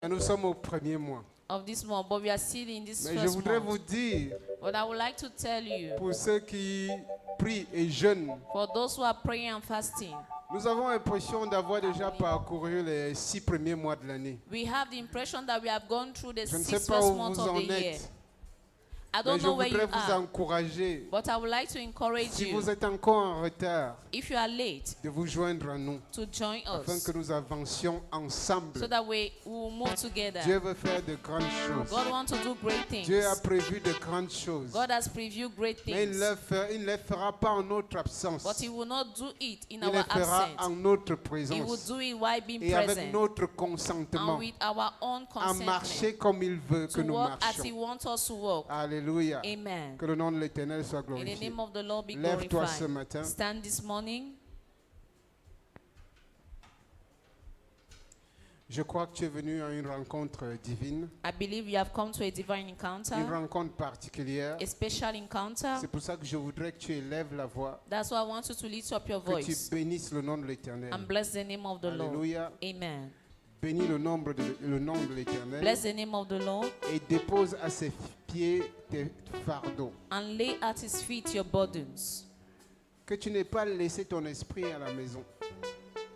Nous sommes au premier mois. of this month, but we are still in this Mais je first voudrais month. vous dire, But I would like to tell you, pour ceux qui prient et jeûnent, for those who are praying and fasting, nous avons l'impression d'avoir déjà parcouru les 6 premiers mois de l'année. we have the impression that we have gone through the Je ne sais 6 pas first où months vous of the en year. êtes, I mais don't je know where you voudrais vous are, encourager, but I would like to encourage si you, vous êtes encore en retard, if you are late, de vous joindre à nous, to join afin us, que nous avancions ensemble. so that we will move together. Dieu veut faire de grandes choses. God wants to do great things. Dieu a prévu de grandes choses. God has previewed great Mais il things, ne les fera pas en notre absence. but He will not do it in Il our les fera absence. en notre He will présence do it while being et avec present, notre and consentement, with our own à consent, marcher comme il veut que to nous walk as He marchions. wants us to walk. Alléluia. Amen. Que le nom de l'Éternel soit In the glorifié. name of the Lord be Lève-toi ce glorified. matin. Stand this morning. Je crois que tu es venu à une rencontre divine, I believe you have come to a divine encounter, une rencontre particulière. a special encounter. C'est pour ça que je voudrais que tu élèves la voix, That's why I want you to lift up your que tu voice bénisses le nom de l'Éternel. and bless the name of the Lord. Alléluia. Amen. Bénis le nom de l'Éternel Bless the name of the Lord et dépose à ses pieds tes fardeaux. and lay at His feet your burdens. Que tu n'aies pas laissé ton esprit à la maison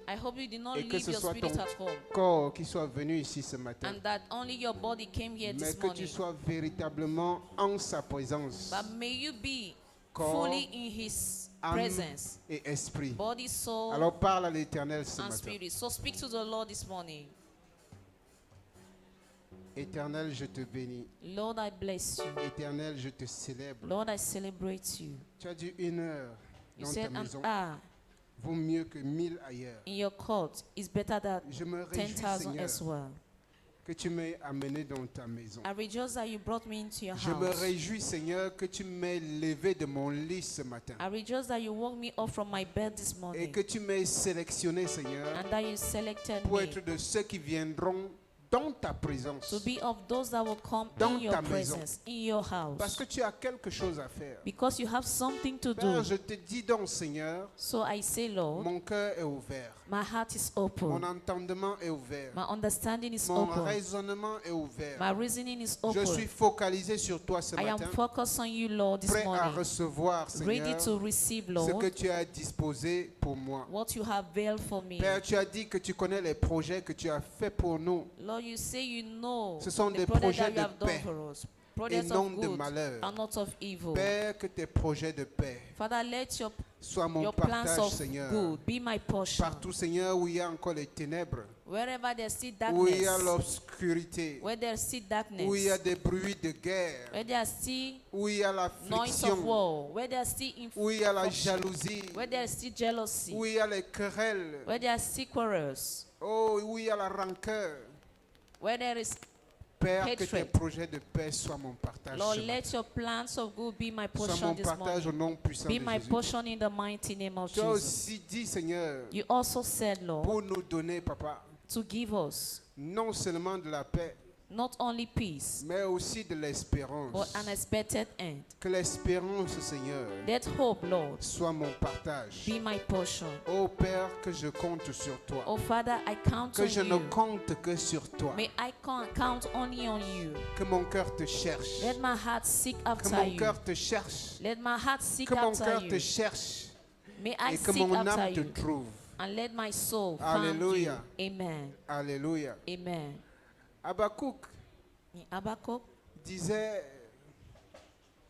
I hope you did not et que leave ce your soit ton spirit at home, corps qui soit venu ici ce matin, and that only your body came here mais this que tu morning. sois véritablement en sa présence, But may you be corps, fully in His âme presence, et esprit. body, soul, Alors parle à l'Éternel ce and matin. spirit. So speak to the Lord this morning. Éternel, je te bénis. Lord, I bless you. Éternel, je te célèbre. Lord, I celebrate you. Tu as dit 1 heure You dans said ta an maison hour vaut mieux que 1000 ailleurs. in your court is better than Je me réjouis, 10,000 Seigneur, as well. que tu m'aies amené dans ta maison. I rejoice that you brought me into your Je me house. réjouis, Seigneur, que tu m'aies levé de mon lit ce matin. I rejoice that you woke me up from my bed this Et morning, que tu m'aies sélectionné, Seigneur, and that you selected pour me être de ceux qui viendront dans ta présence. to be of those that will come Dans in your ta maison. presence, in your Parce house, que tu as quelque chose à faire. because you have something to Père, do. je te dis donc, Seigneur, So I say, Lord, mon cœur est ouvert. my heart is Mon open, entendement est ouvert. my understanding is Mon open, raisonnement est ouvert. my reasoning is Je suis open. focalisé sur toi ce I am matin, focused on you, Lord, this prêt à morning, recevoir, ready Seigneur, to receive, ce que Lord, tu as disposé pour moi. what you have veiled for me. Père, tu as dit que tu connais les projets que tu as faits pour nous Lord, you say you know Ce sont the des projects projets that you de have done paix for us, et projects non of de good malheur. and not of evil. Père, que tes projets de paix Father, let soient mon your plans partage, of Seigneur. good be my portion. Partout, Seigneur, où il y a encore les ténèbres, Wherever there's still où il y a darkness, l'obscurité, where there's still darkness, où il y a des bruits de guerre, where there's still où il y a noise of l'affliction, war, where there's still où il y a la infliction, jalousie, where there's still jealousy, où il y a les querelles, where there's still quarrels, oh, où il y a la rancœur. where there is Père, que tes hatred. projets de paix soient mon partage. Lord, ce matin. let your plans of good be my Sois portion mon this partage au morning. nom puissant Be de my Jésus. portion in the mighty name of Tu as Jesus. aussi dit, Seigneur, You also said, Lord, pour nous donner, Papa, to give us non seulement de la paix, not only peace, mais aussi de l'espérance. but an expected end. Que l'espérance, Seigneur, Let hope, Lord, soit mon partage. be my portion. Oh Père, que je compte sur toi. Oh Father, I count Que on je ne you. compte que sur toi. May I count only on you. Que mon cœur te cherche. Let my heart seek Que after mon you. cœur te cherche. Let my heart seek Que mon after cœur te you. cherche. May I Et que seek mon after âme te you. trouve. And let my soul find you. Alléluia. Amen. Alléluia. Amen. Habakkuk In Habakkuk, disait,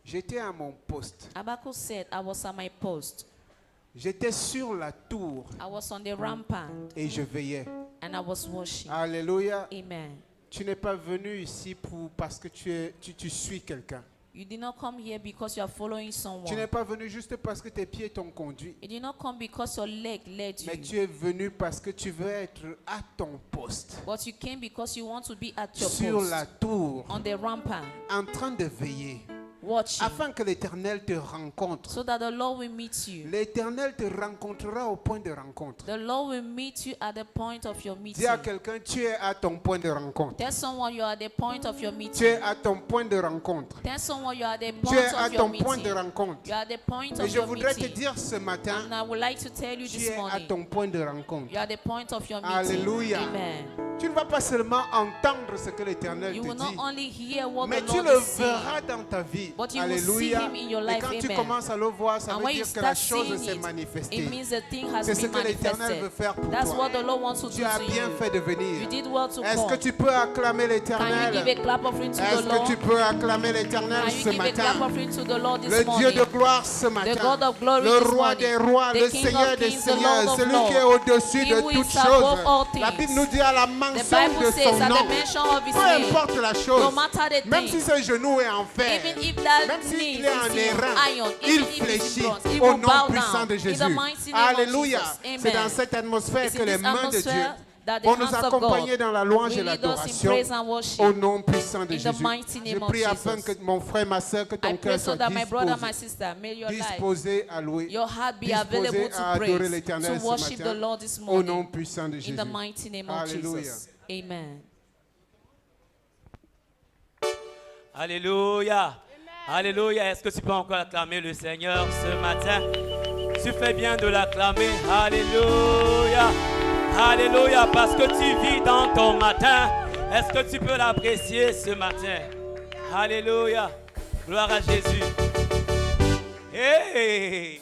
j'étais à mon poste. Habakkuk said, I was at my post. J'étais sur la tour I was on the rampart et je veillais. and I was watching. Alléluia. Amen. Tu n'es pas venu ici parce que tu suis quelqu'un. You did not come here because you are following Tu someone. n'es pas venu juste parce que tes pieds t'ont conduit. You did not come because your leg led Mais you. tu es venu parce que tu veux être à ton poste. But you came because you want to be at your Sur post. la tour, On the rampart, en train de veiller. watching. Afin que l'Éternel te rencontre. So that the Lord will meet you. L'Éternel te rencontrera au point de rencontre. The Lord will meet you at the point of your meeting. Dis à quelqu'un, tu es à ton point de rencontre. Tell someone you are at the point of your Tu meeting. es à ton point de rencontre. Tell someone you are at the Tu point es à of your ton point de meeting. rencontre. You are at the point Et of je your voudrais te meeting. dire ce matin, And I would like to tell you tu this es à morning, ton point de rencontre. you are at the point of your meeting. Alléluia. Amen. Tu Tu ne vas pas seulement entendre ce que l'Éternel You te will not dit, only hear what mais the tu Lord le is saying, verras dans ta vie. but you will Alléluia. see him in your Et life. quand tu Amen. commences à le voir, ça And veut when you dire que la start chose seeing s'est it, manifestée. it means the thing has C'est ce been que l'Éternel manifested. veut faire pour That's toi. what the Lord wants to do Tu as to bien you. fait de You venir. did well to Est-ce que come. tu peux acclamer Can you l'Éternel? give a clap offering to the Est-ce que tu Lord? peux acclamer l'Éternel Can ce you give a matin? clap offering to the Lord Le this Dieu de morning? gloire ce The matin, God of glory le this roi morning, des rois, the le King Seigneur of des kings, the seigneurs, Lord of celui lords, qui est au-dessus he de who toutes is above choses. all La things. Bible nous dit à la The mention Bible de says son at nom, the mention of his peu name, importe la no chose, matter the même si thing, ce genou est en fer, even if that même knee s'il is est en airain, iron, il even if it's fléchit bronze, it au will nom bow puissant down de in the Jésus. mighty name of Alléluia. Jesus. C'est dans Amen. cette atmosphère It's que in les this mains de Dieu atmosphere that the vont nous hands of accompagner God dans la louange et will lead us in l'adoration praise and worship. au nom puissant de In the Jésus. mighty Je name of prie afin Jesus. que mon frère, ma soeur, que I ton pray cœur so soit that my brother, my disposé, sister, may your life, disposé à louer, your heart be disposé available à to adorer praise, l'Éternel to ce worship matin, the Lord this au nom morning. puissant de In Jésus. the mighty name of Alléluia. Jesus. Amen. Alléluia. Alléluia. Est-ce que tu peux encore acclamer le Seigneur ce matin? Tu fais bien de l'acclamer. Alléluia. Alléluia. Parce que tu vis dans ton matin. Est-ce que tu peux l'apprécier ce matin? Alléluia. Gloire à Jésus. Hey.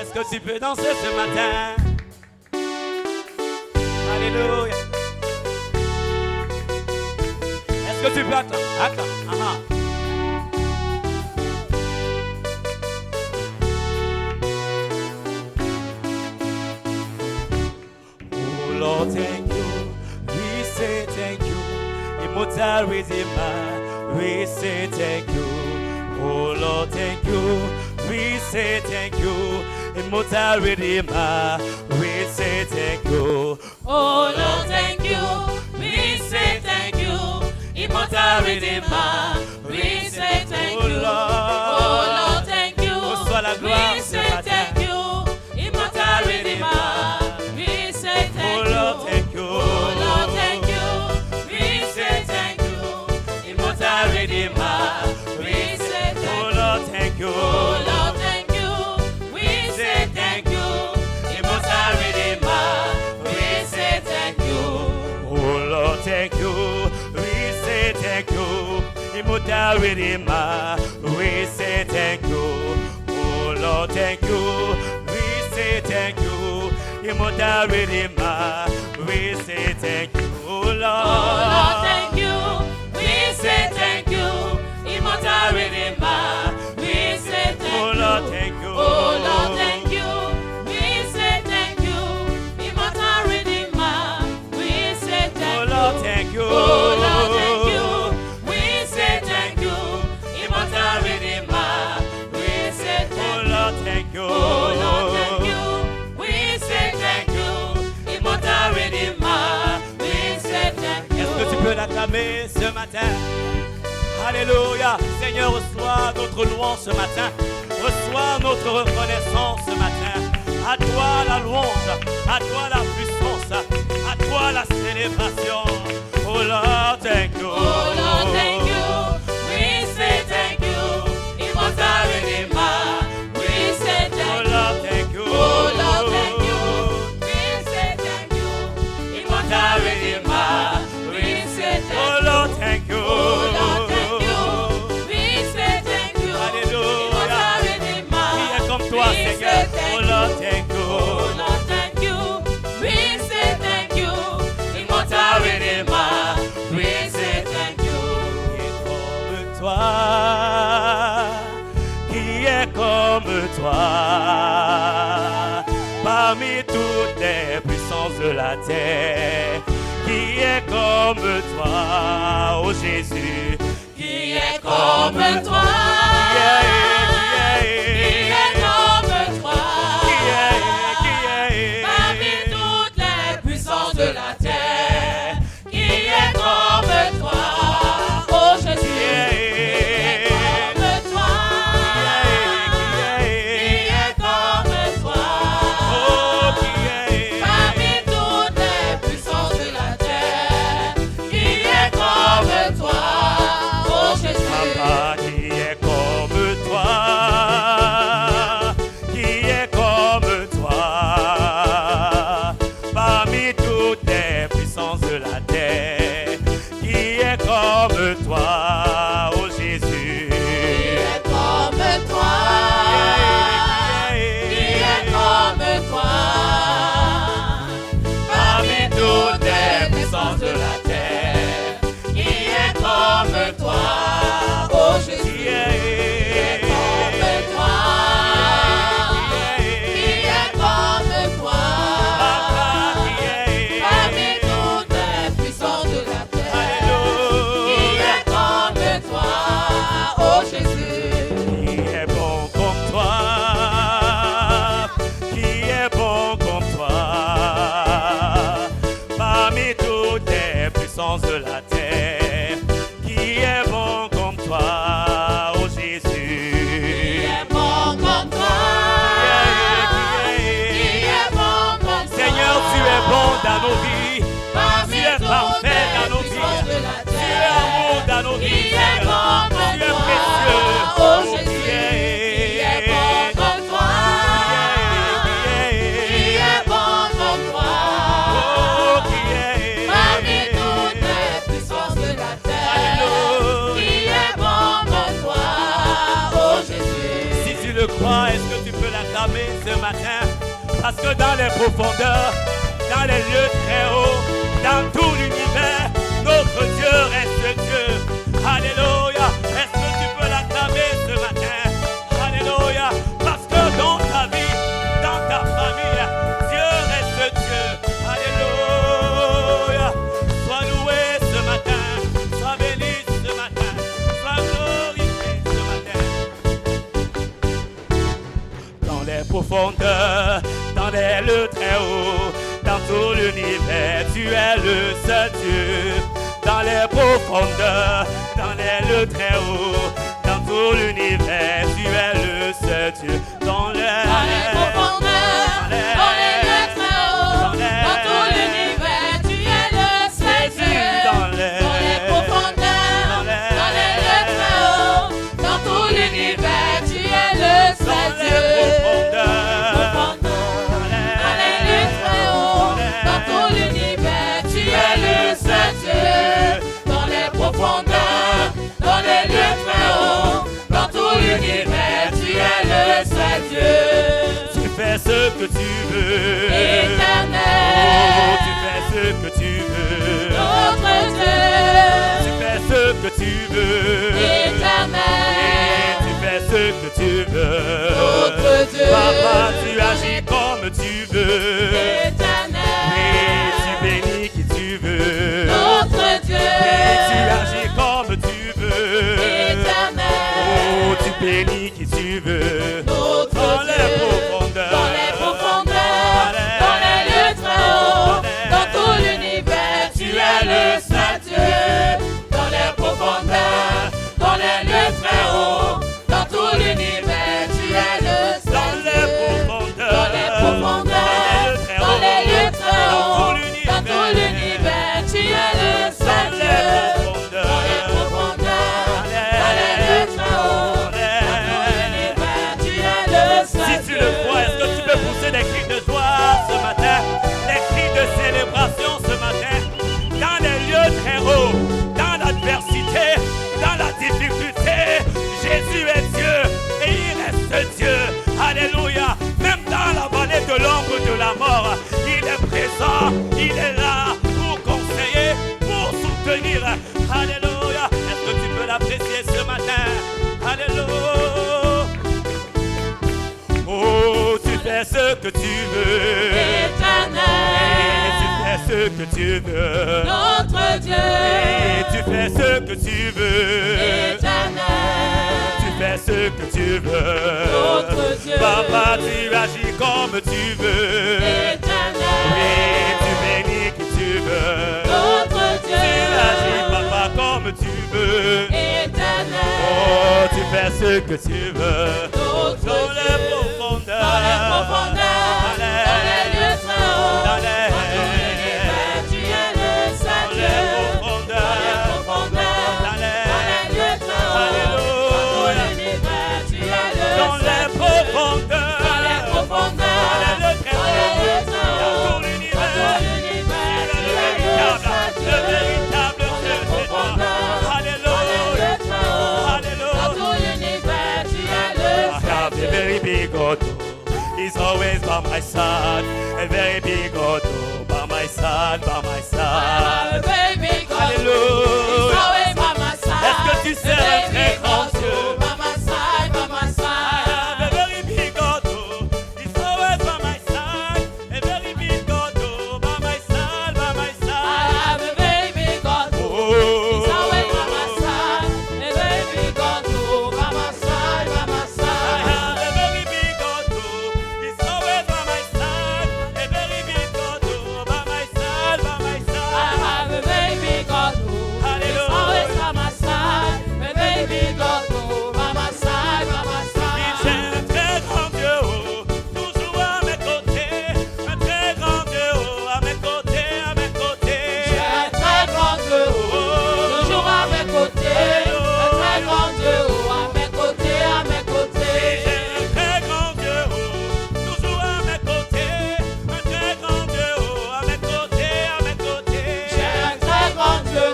Est-ce que tu peux danser ce matin? Alléluia. Est-ce que tu peux acclamer? Acclame. Oh Lord, thank you. We say thank you. Immortal Redeemer, we say thank you. Oh Lord, thank you. We say thank you. Immortal Redeemer, we say thank you. Oh Lord, thank you. We say thank you. Immortal Redeemer, we say thank you. Oh Lord, thank you. Reçois la gloire We ce say matin. thank you. Immortal Redeemer, we say thank Oh Lord, you. thank you. Oh Lord, thank you. We say thank you. Immortal Redeemer, we say Oh thank you. Lord, thank you. Oh Lord, thank you. We say thank you. Immortal Redeemer, we say thank you. Oh Lord, thank you. We say thank you. Immortal Redeemer, we say thank you. Oh Lord, thank you. We say thank you. Immortal Redeemer, we say thank you. Oh Oh Lord, Lord, thank you. We say thank you. Immortal Redeemer, we say thank you. Oh Lord, thank you. Oh Lord, thank you. We say thank you. Immortal Redeemer, we say thank Oh you. Lord, thank you. Oh Lord, thank you. We say thank you. Immortal Redeemer, we say Oh thank you. Lord, thank you. Oh Lord, thank you. We say thank you. Immortal Redeemer, we say thank you. Est-ce que tu peux l'acclamer ce matin? Alléluia. Seigneur, reçois notre louange ce matin. Reçois notre reconnaissance ce matin. À toi la louange, à toi la puissance, à toi la célébration. Oh Lord, thank you. Oh Lord, thank you. We say thank you. Immortal Redeemer, we say Oh thank you. Lord, thank you. Oh Lord, thank you. We say thank you. Immortal Redeemer, we say thank you. Oh Lord, thank you. Oh Lord, thank you. We say thank you. Alléluia. Immortal Redeemer, Qui est comme toi, we Seigneur? say thank Oh you. Lord, thank you. Oh Lord, thank you. We say thank you. Immortal Redeemer, we say thank you. Qui est comme toi, parmi toutes les puissances de la terre, qui est comme toi, oh Jésus, Qui est comme toi? Qui Qui est comme toi? qui est, Parmi toutes les puissances de la terre, qui est comme toi? Oh Jésus, qui est comme toi? Qui est comme toi? oh, qui est, Parmi toutes les puissances de la terre, qui est comme toi? Oh Jésus. Papa, qui est comme toi, qui est comme toi, parmi tous puissances de la terre. Qui est comme toi, ô Jésus? Qui est comme toi? Qui est comme toi? Parmi toutes les puissances de la terre, qui est comme toi, oh Jésus? Qui est comme toi? Qui est comme toi? Parmi toutes les puissances de la terre, qui est comme toi, oh Jésus? Qui est bon comme toi? Qui est bon comme toi? Parmi toutes les puissances de la terre, qui est bon comme toi, oh Jésus? Qui est bon comme toi? Qui est bon comme toi? Seigneur, tu es bon dans nos vies. Parmi Tu es toutes parfait les dans nos puissances vies. de la Tu es terre, amour dans nos qui vies. est bon comme Tu es toi, précieux. oh Jésus? Qui est bon comme toi? Qui est bon comme toi? Parmi toutes les puissances de la terre, qui est bon comme toi, oh Jésus? Si tu le crois, est-ce que tu peux l'acclamer ce matin? Parce que dans les profondeurs, dans les lieux très hauts, dans tout l'univers, notre Dieu reste Dieu. Alléluia. Est-ce que tu peux l'acclamer ce matin? Alléluia. Parce que dans ta vie, dans ta famille, Dieu reste Dieu. Alléluia. Sois loué ce matin. Sois béni ce matin. Sois glorifié ce matin. Dans les profondeurs, dans les lieux très hauts, dans tout l'univers, tu es le seul Dieu. Dans les profondeurs, dans les lieux très hauts, dans tout l'univers, tu es le seul Dieu. Dans les profondeurs, dans les lieux très hauts, dans tout l'univers, tu es le seul Dieu. Dans les profondeurs, dans les lieux très hauts, dans tout l'univers, tu es le seul Dieu. Dans les lieux très hauts, dans tout l'univers, tu es le seul Dieu. Dans les profondeurs, dans les lieux très hauts, dans tout l'univers, tu es le seul Dieu. Tu fais ce que tu veux. Éternel. Oh, tu fais ce que tu veux. Notre Dieu. Tu fais ce que tu veux. Éternel. Tu fais ce que tu veux. Notre Dieu. Papa, tu agis comme tu veux. Éternel. Oui, tu bénis qui tu veux. Notre Dieu. Oui, tu agis comme tu veux. Éternel. Oh, tu bénis qui tu veux. Notre Dans les Dieu. profondeurs. Dans les profondeurs, dans les lieux très hauts, dans tout l'univers, tu es le seul Dieu. Dans les profondeurs, dans les lieux très hauts, dans tout l'univers, tu es le seul Dieu. Dans les profondeurs, dans les lieux très hauts, dans tout l'univers, tu es le seul Dieu. Dans les profondeurs, dans les lieux très hauts, dans tout l'univers, tu es le seul Si tu le crois, est-ce que tu peux pousser des cris de joie ce matin, des cris de célébration ce matin, dans les lieux très hauts, dans l'adversité, dans la difficulté, Jésus est Dieu et il reste Dieu. Alléluia. Même dans la vallée de l'ombre de la mort, il est présent, il est là pour conseiller, pour soutenir. Alléluia. Est-ce que tu peux l'apprécier ce matin? Alléluia. Oh, tu fais ce que tu veux. Éternel. Tu fais ce que tu veux. Notre Dieu. Et tu fais ce que tu veux. Éternel. Tu fais ce que tu veux. Notre Dieu. Papa, tu agis comme tu veux. Éternel. Oui, tu bénis qui tu veux. Notre Tu Dieu. agis, papa, comme tu veux. Éternel. Oh, tu fais ce que tu veux. Notre Dans les Dieu. profondeurs. Dans les profondeurs, dans les lieux très hauts, Dans les l'univers, tu es le seul Dans Dieu. les profondeurs. Dans les profondeurs, Dans les lieux très hauts, Alléluia. dans l'univers, tu es le Dans les seul Dieu. profondeurs. Dans les profondeurs, Dans les lieux très dans les lieux très hauts. hauts, Dans tout l'univers. dans tout l'univers, tu es le He's always by my side. A very big God, oh, by my side, by my I side. have a baby God. Alléluia. He's always by my side. Est-ce que tu sais un très grand Dieu? By my side, by my I have a side. very big God, oh, he's always by my side. A very big God, oh, by my side, by my I side. have a baby God. Oh, He's always by my side. A baby God. By my side, by my I side. have a very big God, oh, he's always by my side. A very big God, oh, by my side, by my I side. have a baby God. He's always by my side. A baby God. By my side, by my J'ai side. un très grand Dieu, oh, toujours à mes côtés. Un très grand Dieu, oh, à mes côtés, à mes côtés. J'ai un très grand Dieu, toujours à mes côtés. Un très grand Dieu, à mes côtés, à mes côtés. J'ai un très grand Dieu, oh, toujours à mes côtés. Un très grand Dieu, oh, à mes côtés, à mes côtés. J'ai un très grand Dieu,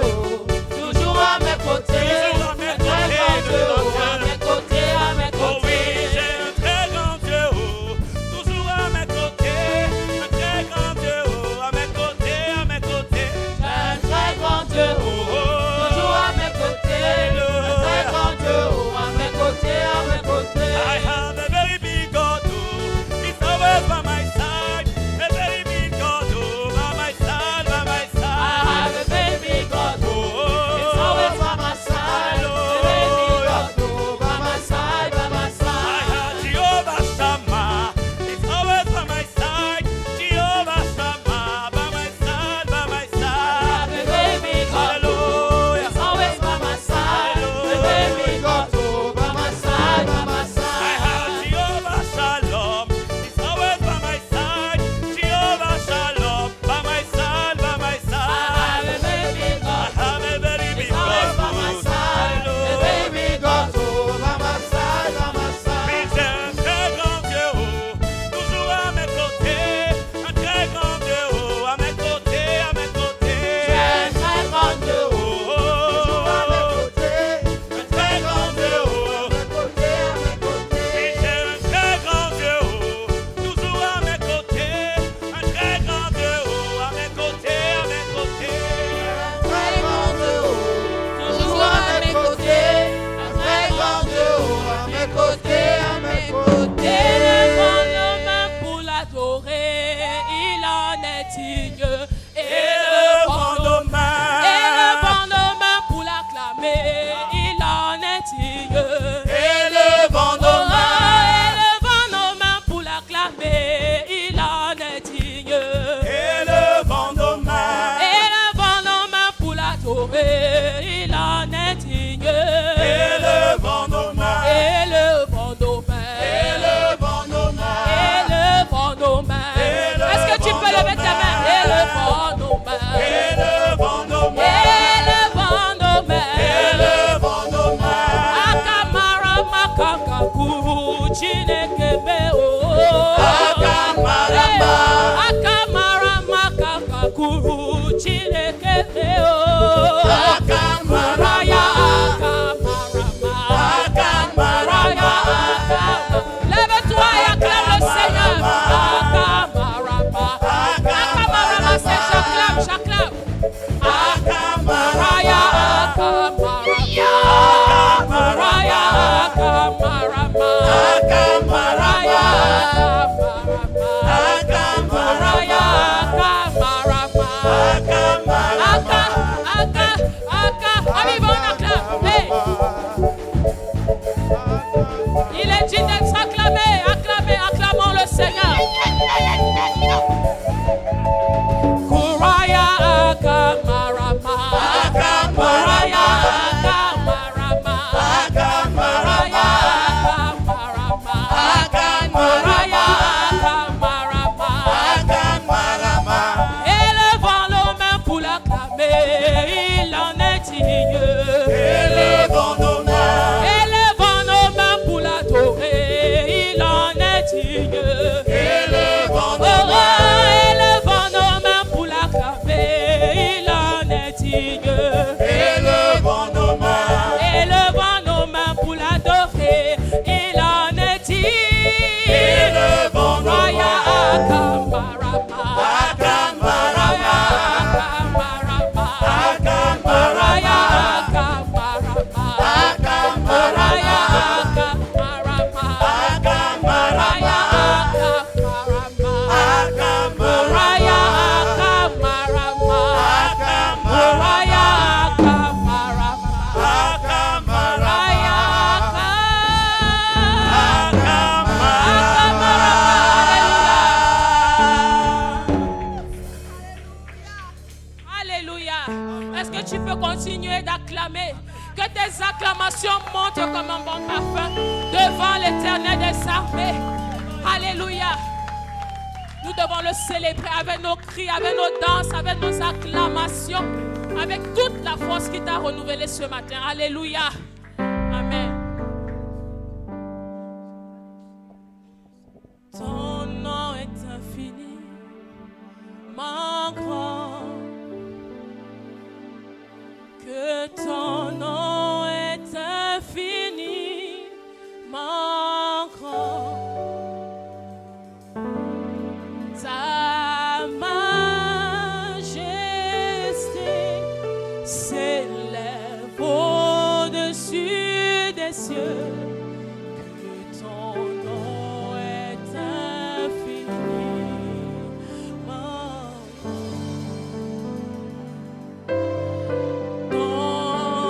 toujours à mes côtés. Un très grand Dieu, à mes côtés, à mes Oh oui, côtés. j'ai un très grand Dieu, oh, toujours à mes côtés. Un très grand Dieu, oh, à mes côtés, à mes côtés. J'ai un très grand Dieu, toujours à mes côtés. Un très grand Dieu, à mes côtés, à mes côtés. I have a very big God, oh, he's always by my side. A very big God, oh, by my side, by my I side. have a baby God. Oh, It's always by my side. The baby God, by my side, by my I side. have Jehovah Shammah, he's always by my side. Jehovah Shammah, by my side, by my I side. have a baby God. Hallelujah. It's always by my side. The baby God, by my side, by my I side. have Jehovah Shalom, he's always by my side. Jehovah Shalom, by my side, by my I side. have a baby I God. have a very big It's always by my God. side. The Hallelujah. baby God, by my side, by my Oui, side. j'ai un très grand Dieu, oh, toujours à mes côtés. Un très grand Dieu, oh, à mes côtés, à mes côtés. J'ai un très grand Dieu, Oh, toujours à mes côtés. un très grand Dieu, oh. À mes côtés, à mes Oui, côtés. j'ai un très grand Dieu, oh, toujours à mes côtés. Un très grand Dieu, oh, à mes côtés, à mes côtés. Un très grand Dieu, toujours à mes côtés. Un très grand Dieu, à mes côtés, à mes côtés. Élevons nos mains pour l'adorer, il en est digne. Élevons nos mains. Élevons nos mains pour l'acclamer, il en est digne. Élevons nos mains. Élevons nos mains pour l'acclamer, il en est digne. Élevons nos mains. Élevons nos mains pour l'adorer, il en est digne. Élevons nos mains. Élevons nos mains. Élevons nos mains. Élevons nos mains. Est-ce que tu peux lever tes mains? Élevons nos mains. Élevons nos mains. Élevons nos mains. Élevons nos mains. Akamara makakaku chinekebe o. Akamarama. Akamara makakaku chinekebe o. Akamara Akamarama. Lève-toi et acclame le Seigneur. Akamarama. Akamarama, c'est j'acclame, j'acclame. Akamaraya, Akamarama. Akamaraya, Akamarama. Akamaraya, Akamarama. Akamaraya, Akamarama. Amigo, on acclame. Hey. Il est dit d'être acclamé, acclamé, acclamons le Seigneur. Kuraya Akamarama. Kuraya Akamarama. Kuraya Akamarama. Kuraya Akamarama. Élevons nos mains pour l'acclamer, il en est digne. Élevons nos mains. Élevons nos mains pour l'adorer, il en est digne. Élevons nos Oh, mains. élevons nos mains pour l'acclamer, il en est digne. Élevons nos mains. Élevons nos mains pour l'adorer, il en est digne. Élevons nos Alléluia. Est-ce que tu peux continuer d'acclamer? Que tes acclamations montent comme un bon parfum devant l'Éternel des armées. Alléluia. Nous devons le célébrer avec nos cris, avec nos danses, avec nos acclamations, avec toute la force qui t'a renouvelé ce matin. Alléluia. Amen. Ton nom est infiniment grand. Que ton nom est infiniment grand. Ta majesté s'élève au-dessus des cieux. Que ton nom est infiniment grand. Ton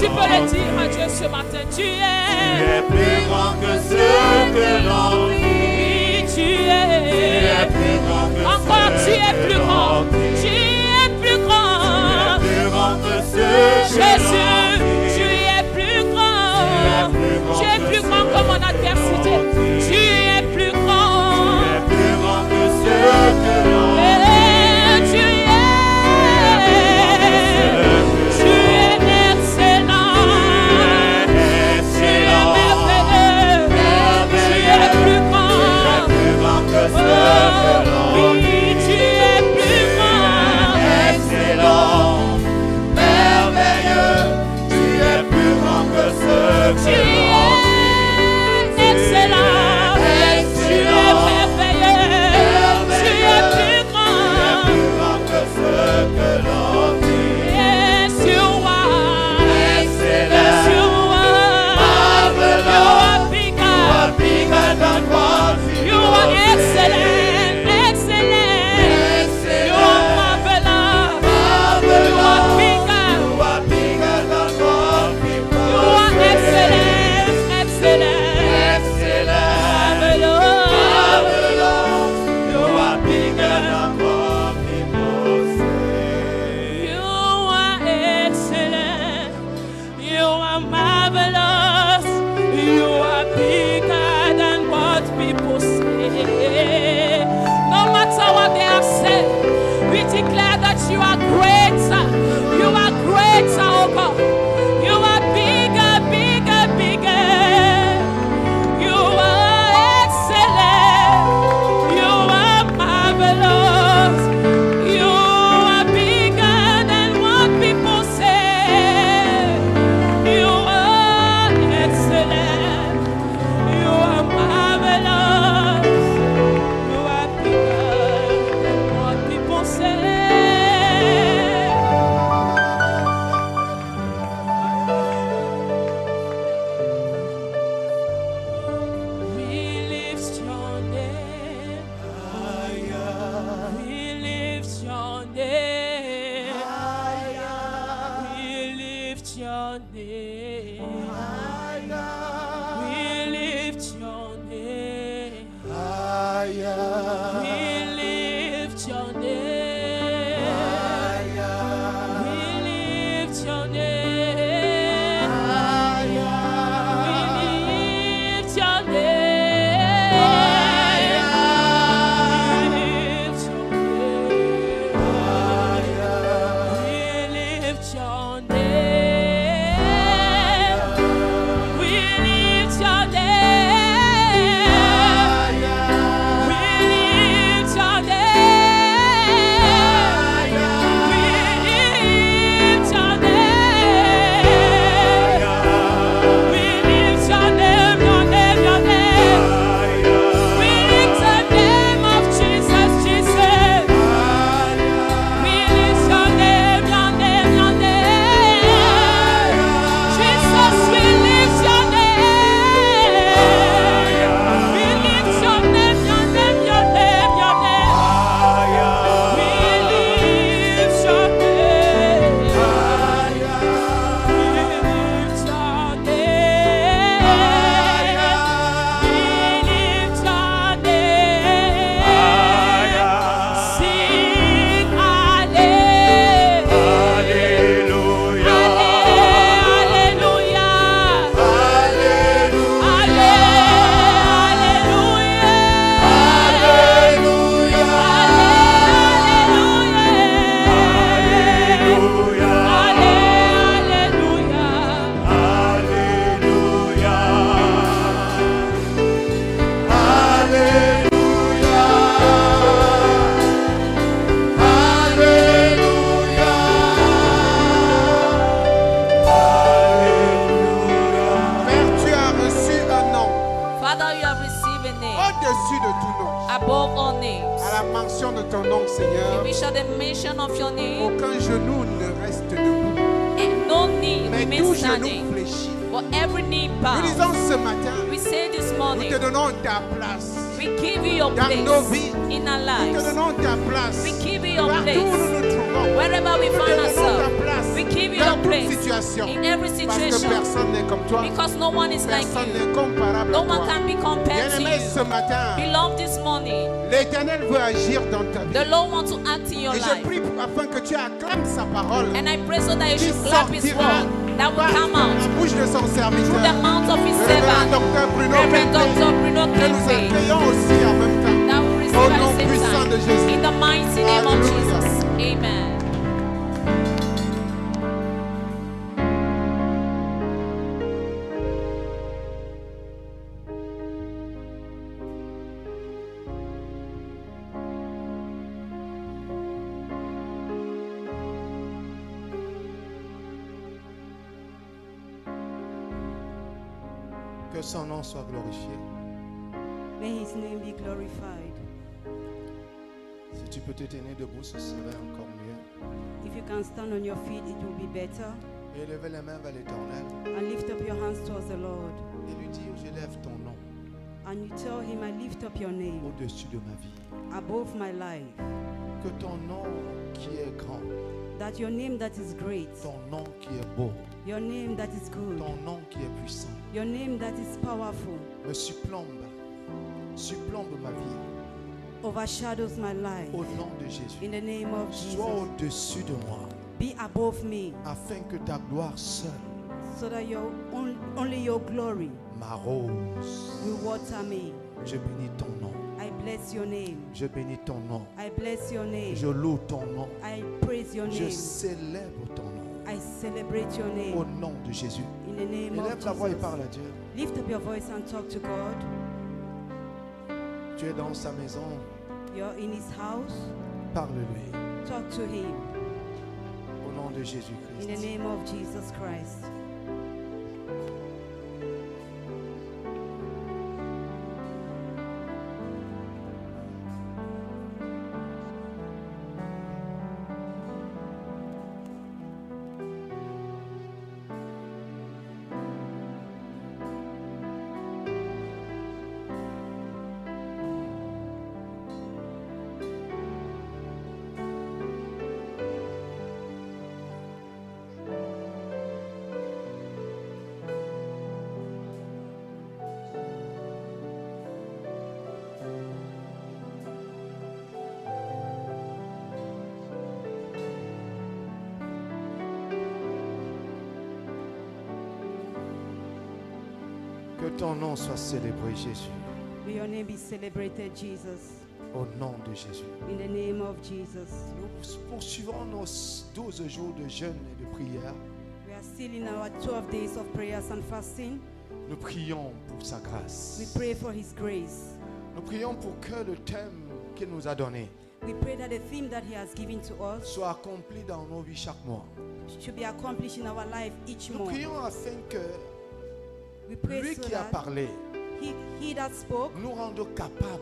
tu peux le dire à Dieu ce matin. Tu es plus grand que ce que l'on dit. Oui, tu es plus grand que encore, ce tu es plus que grand. l'on dit. Tu es plus grand. Plus grand que ce que Jésus, l'on dit. tu es plus grand. Tu es plus grand que mon adversité. Tu es plus grand. Plus grand que ce que l'on dit. Tu es excellent. Tu es merveilleux. Tu es plus grand. Plus grand que ce que l'on dit. Oui, tu es plus grand. Excellent, merveilleux, tu es plus grand que ce que Tu l'on dit. es excellent. Tu es merveilleux. Tu es plus grand. Plus grand que ce que l'on dit. Yes, you are. Excellent, Yes, you are. You are bigger. bigger than what we You are excellent. Excellent. You are marvelous. You are bigger. You are bigger than what people You are say. excellent. Excellent. Excellent, Marvelous. you are bigger than what people say. You are excellent. You are marvelous. You are bigger than what people say. No matter what they have said, we declare that you are greater. You are greater, oh God. You are bigger, bigger, bigger. You are excellent. You are marvelous. You are bigger than what people say. You are excellent. You are marvelous. You are bigger than what people say. We lift your name. We lift your name. We lift your name. We lift your name. We lift your name. We lift your name. We lift your name. above all names. À la mention de ton nom, Seigneur, We shall the mention of your name, aucun genou ne reste debout, and no knee mais remains tout standing, genou fléchit. but every knee Nous bows. disons ce matin, We say this nous morning, te donnons ta place. we give you your Dans place nos vies, in our Nous te lives. donnons ta place. We give you your Partout où place. nous nous trouvons, Wherever we nous te find donnons ta ourselves, place. we give you your toute place. situation. In every Parce que situation. personne n'est comme toi. Because no one is like Personne you. n'est comparable No à one toi. can be compared to Bien-aimé, ce you. matin, Beloved, this morning, l'Éternel veut agir dans ta the vie. Lord wants to act in your Et je life. prie afin que tu acclames sa parole. And I pray so that you Qui should clap His sortira word, that will par come la out bouche de son through the serviteur. mouth of His Le révérend servant, docteur Bruno Reverend Kempe, Dr. Bruno que nous Kempe, accueillons aussi en même temps. that will receive Au at nom the same puissant de time. Jésus. In the mighty name of Alléluia. Jesus. Amen. Que son nom soit glorifié. May his name be glorified. Si tu peux te tenir debout, ce serait encore mieux. If you can stand on your feet, it will be better. Et levez les mains vers l'Éternel And lift up your hands towards the Lord. et lui dire, je lève ton nom And you tell him, I lift up your name au-dessus de ma vie. above my life. Que ton nom qui est grand, That your name that is great, ton nom qui est beau, your name that is good, ton nom qui est puissant, your name that is powerful, me surplombe ma vie overshadows my life. au nom de Jésus. In the name of Jesus, Sois au-dessus de moi be above me, afin que ta gloire seule so that only your glory m'arrose. will water me. Je bénis ton nom. I bless your name. Je bénis ton nom. I bless your name. Je loue ton nom. I praise your Je name. célèbre ton nom. I celebrate your Au name. nom de Jésus. In the name of Élève la voix et Jesus. parle à Dieu. Lift up your voice and talk to God. Tu es dans sa maison. You're in his house. Parle-lui. Talk to him. Au nom de In the Jésus-Christ. name of Jesus Christ. Que ton nom soit célébré, Jésus. May your name be celebrated, Jesus. Au nom de Jésus. In the name of Jesus. Nous poursuivons nos 12 jours de jeûne et de prière. We are still in our 12 days of prayers and fasting. Nous prions pour sa We grâce. pray for his grace. Nous prions pour que le thème qu'il nous a donné We pray that the theme that he has given to us soit accompli dans nos vies chaque mois. should be accomplished in our life each Nous month. prions afin que We pray lui so qui a that parlé he that spoke nous rende capables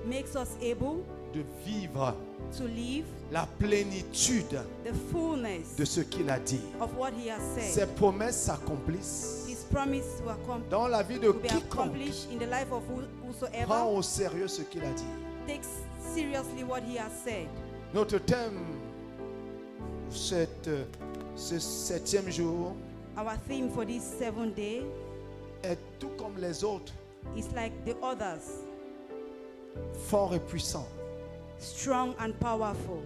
makes us able de vivre to live la plénitude the fullness de ce qu'il a dit. of what he has Ses said. promesses s'accomplissent His promise dans la vie de will be quiconque accomplished in the life of whosoever prend au sérieux ce qu'il a dit. takes seriously what he has said. Notre thème, ce 7e jour, Our theme for this 7th day est tout comme les autres, is like the others, fort et puissant. strong and powerful.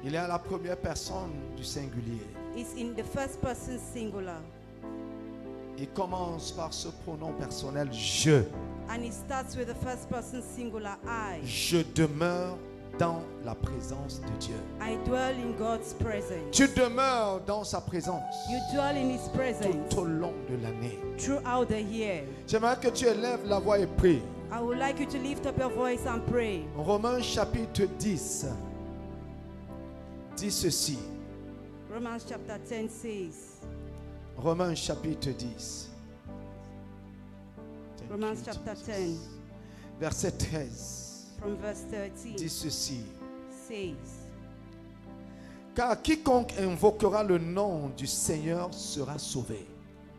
Il est à la première personne du singulier. It's in the first person singular, Il commence par ce pronom personnel je. and it starts with the first person singular, I. Je demeure dans la présence de Dieu. I dwell in God's presence. Tu demeures dans sa présence You dwell in his presence tout au long de l'année. throughout the year. J'aimerais que tu élèves la voix et prie. I would like you to lift up your voice and pray. Romains chapitre 10 dit ceci. Romans chapter 10 says, Romains chapitre 10. Thank Romans you, chapter Jesus. 10 Verset 13 from verse 13 dit ceci. says, Car quiconque invoquera le nom du Seigneur sera sauvé.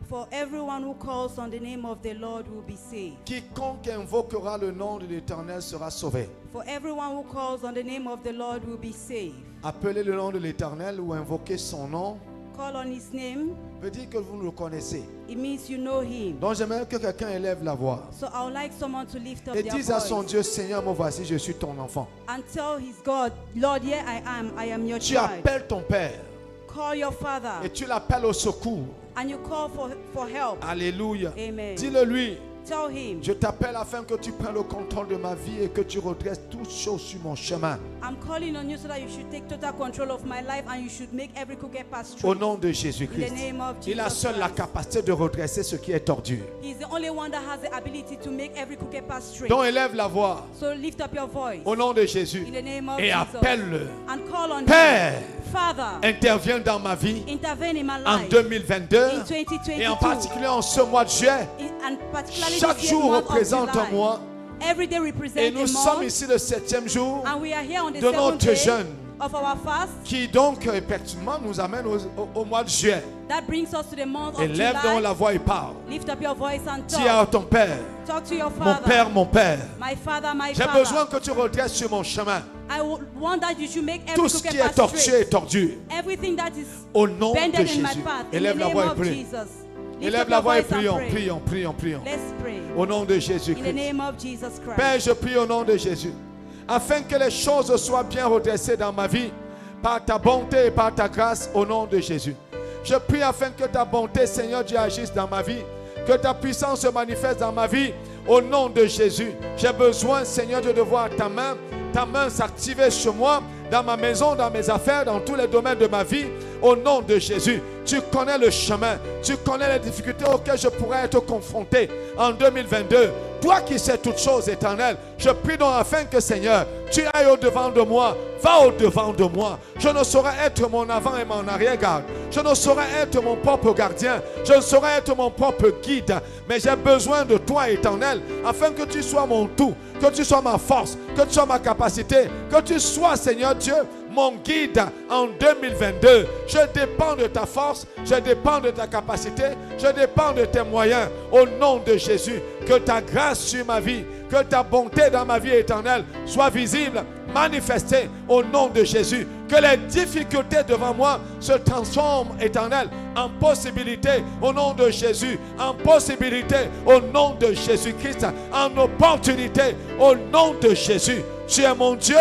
For everyone who calls on the name of the Lord will be saved. Quiconque invoquera le nom de l'Éternel sera sauvé. For everyone who calls on the name of the Lord will be saved. Appelez le nom de l'Éternel ou invoquez son nom call on his name, veut dire que vous le connaissez. it means you know him. Donc j'aimerais que quelqu'un élève la voix So I would like someone to lift up et their dise à son voice Dieu, Seigneur, me voici, je suis ton enfant. and tell his God, Lord, here I am your Tu child. appelles ton Père Call your father et tu l'appelles au secours. and you call for help. Alléluia. Amen. Dis-le lui. Tell him, Je t'appelle afin que tu prennes le contrôle de ma vie et que tu redresses toutes choses sur mon chemin. I'm calling on you so that you should take total control of my life and you should make every crooked path Au straight. nom de In Jésus-Christ. the name of Il a Jesus seul la Christ. capacité de redresser ce qui est tordu. He's the only one that has the ability to make every crooked path straight. Donc élève la voix So lift up your voice au nom de Jésus in the name of et Jesus appelle-le. and call on Père, him. Father, interviens dans ma vie intervene in my en life 2022 in 2022 et en particulier en ce mois de juillet. and particularly Chaque this jour month of représente un July. mois Every day et represents nous a sommes month ici le 7e jour and we are here on the de 7th notre day jeûne of our fast. qui donc effectivement nous amène au mois de juillet. That brings us to the month of Élève donc July. la voix et parle. Lift up your voice and Dis talk. à ton Père, Talk to your mon father. Père, mon Père, My father, my j'ai father. besoin que tu redresses sur mon chemin Want that you should make every tout ce crooked qui est path tortueux straight. et tordu. Everything that is Au nom de bended in Jésus. my path. In Élève the la name voix et of prie. Jesus. Lift Élève up la your voix et voice and prions, pray. prions, prions, prions. Let's pray. Au nom de In the Jésus-Christ. name of Jesus Christ. Père, je prie au nom de Jésus, afin que les choses soient bien redressées dans ma vie, par ta bonté et par ta grâce, au nom de Jésus. Je prie afin que ta bonté, Seigneur Dieu, agisse dans ma vie, que ta puissance se manifeste dans ma vie, au nom de Jésus. J'ai besoin, Seigneur Dieu, de voir ta main s'activer sur moi, dans ma maison, dans mes affaires, dans tous les domaines de ma vie, au nom de Jésus. Tu connais le chemin, tu connais les difficultés auxquelles je pourrais être confronté en 2022. Toi qui sais toutes choses, éternelles, je prie donc afin que, Seigneur, tu ailles au-devant de moi, va au-devant de moi. Je ne saurais être mon avant et mon arrière-garde. Je ne saurais être mon propre gardien. Je ne saurais être mon propre guide. Mais j'ai besoin de toi, éternel, afin que tu sois mon tout, que tu sois ma force, que tu sois ma capacité, que tu sois, Seigneur Dieu, mon guide en 2022. Je dépends de ta force, je dépends de ta capacité, je dépends de tes moyens. Au nom de Jésus, que ta grâce sur ma vie, que ta bonté dans ma vie éternelle soit visible, manifestée au nom de Jésus. Que les difficultés devant moi se transforment, éternel, en possibilité au nom de Jésus, en possibilité au nom de Jésus-Christ, en opportunité au nom de Jésus. Tu es mon Dieu,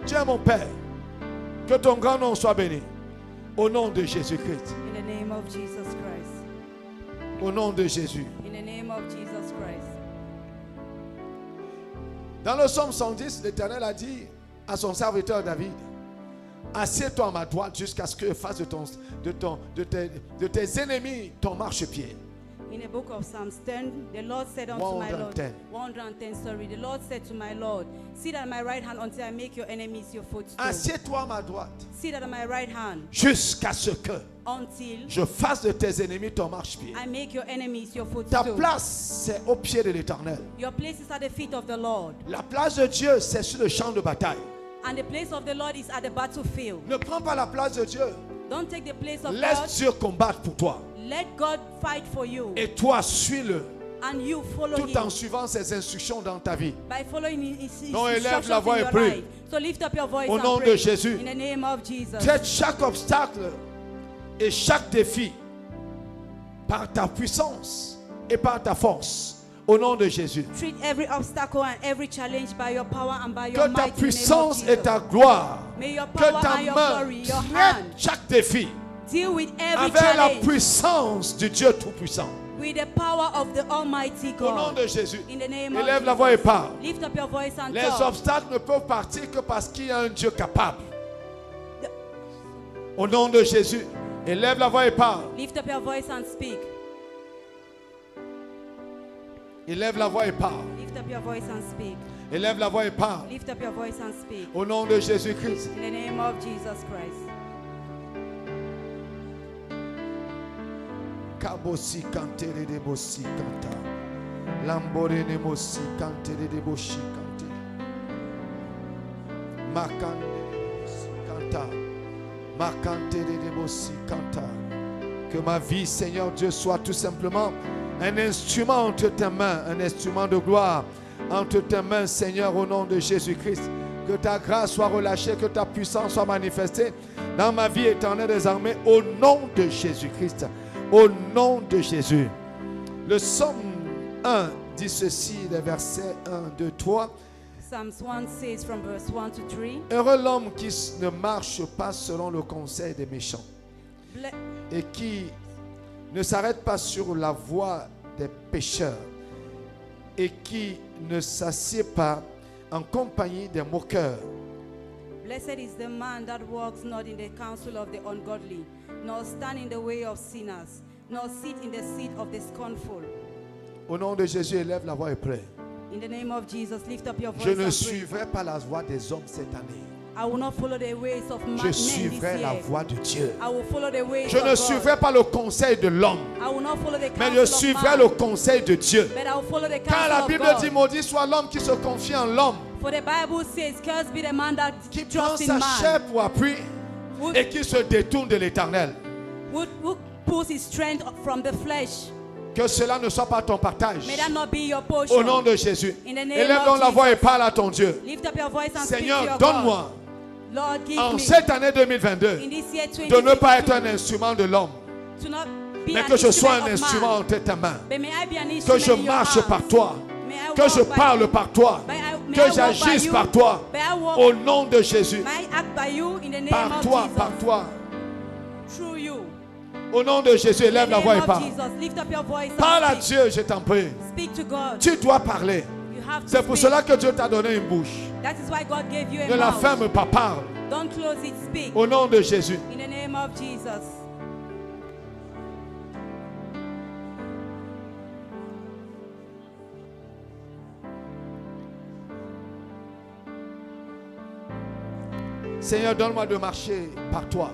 tu es mon Père. Que ton grand nom soit béni. Au nom de Jésus-Christ. In the name of Jesus Christ. Au nom de Jésus. In the name of Jesus Christ. Dans le psaume 110, l'Éternel a dit à son serviteur David, assieds-toi à ma droite jusqu'à ce que je fasse de tes ennemis ton marchepied. In the book of Psalms 10, the Lord said unto my Lord, 110. 110, sorry, the Lord said to my Lord, sit at my right hand until I make your enemies your footstool. Assieds-toi à ma droite Sit at my right hand jusqu'à ce que until je fasse de tes ennemis ton marchepied. I make your enemies your Ta footstool. place, c'est au pied de l'Éternel. Your place is at the feet of the Lord, La place de Dieu, c'est sur le champ de bataille. and the place of the Lord is at the battlefield. Ne prends pas la place de Dieu. Don't take the place of God. Laisse Dieu combattre pour toi. Let God fight for you, Et toi, suis-le and you follow tout en Him suivant ses instructions dans ta vie. by following His Donc, élève instructions la voix in et your prie. life. So lift up your voice Au and nom pray. de Jésus. In the name of Jesus. Traite chaque obstacle et chaque défi par ta puissance et par ta force. Au nom de Jésus. Treat every obstacle and every challenge by your power and by your Que ta might in the name of puissance Jesus. et ta gloire, May your que power ta and your main glory, your traite hand, chaque défi deal with every avec la challenge puissance du Dieu Tout-Puissant. with the power of the Almighty Au nom God. de Jésus. In the name Élève of la voix et Jesus. parle. Lift up your voice and Les talk. obstacles ne peuvent partir que parce qu'il y a un Dieu capable. Au nom de Jésus. Élève la voix et parle. Lift up your voice and speak. Élève la voix et parle. Lift up your voice and speak. Élève la voix et parle. Lift up your voice and speak. Au nom de Jésus-Christ. In the name of Jesus Christ. Kabosi kantere de bosi kanta. Lambore ne mosi kantere de boshi kante. Makande de bosi kanta. Makantere de bosi kanta. Que ma vie, Seigneur Dieu, soit tout simplement un instrument entre tes mains, un instrument de gloire entre tes mains, Seigneur, au nom de Jésus-Christ. Que ta grâce soit relâchée, que ta puissance soit manifestée dans ma vie éternelle des armées, au nom de Jésus-Christ. Au nom de Jésus. Le psaume 1 dit ceci, les versets 1, 2, 3. Psalms 1 says from verse 1 to 3. Heureux l'homme qui ne marche pas selon le conseil des méchants Ble- et qui ne s'arrête pas sur la voie des pécheurs et qui ne s'assied pas en compagnie des moqueurs. Blessed is the man that walks not in the counsel of the ungodly, nor stand in the way of sinners, nor sit in the seat of the scornful. Au nom de Jésus, élève la voix et prie. In the name of Jesus, lift up your voice Je ne and pray. suivrai pas la voie des hommes cette année. I will not follow the ways of Je men this suivrai la year. voie de Dieu. I will follow the ways Je of ne God. suivrai pas le conseil de l'homme, I will not follow the mais counsel je of suivrai man, le conseil de Dieu. but I will follow the Quand counsel la of Bible God. dit maudit soit l'homme qui se confie en l'homme, For the Bible says, cursed be the man that qui prend trusts in sa chair man, pour appui who, et qui se détourne de l'Éternel. who pulls his strength from the flesh. Que cela ne soit pas ton partage. May that not be your portion. Au nom de Jésus. In the name Élève of donc la Jesus. voix et parle à ton Dieu. Lift up your voice and speak to Seigneur, your donne-moi, God. Lord, give en me cette année in 2022, this year de ne pas être 2022 un instrument de l'homme, to not be mais an que je sois un instrument of instrument man, entre tes mains. but may I be an Que instrument je in your marche hands. par toi. May I Que walk je by parle you. par toi. May I Que walk by j'agisse you. par toi. May I walk- Au nom de Jésus. May I act by you in the name Par of toi, Jesus. par toi. Through you. Au nom de Jésus, In élève the la voix name et of parle. Jesus, lift up your voice Parle à and speak. Dieu, je t'en prie. Speak to God. Tu dois parler. You have to C'est pour speak. cela que Dieu t'a donné une bouche. That is why God gave you a Ne la mouth. ferme pas, parle. Don't close it, speak. Au nom de Jésus. In the name of Jesus. Seigneur, donne-moi de marcher par toi,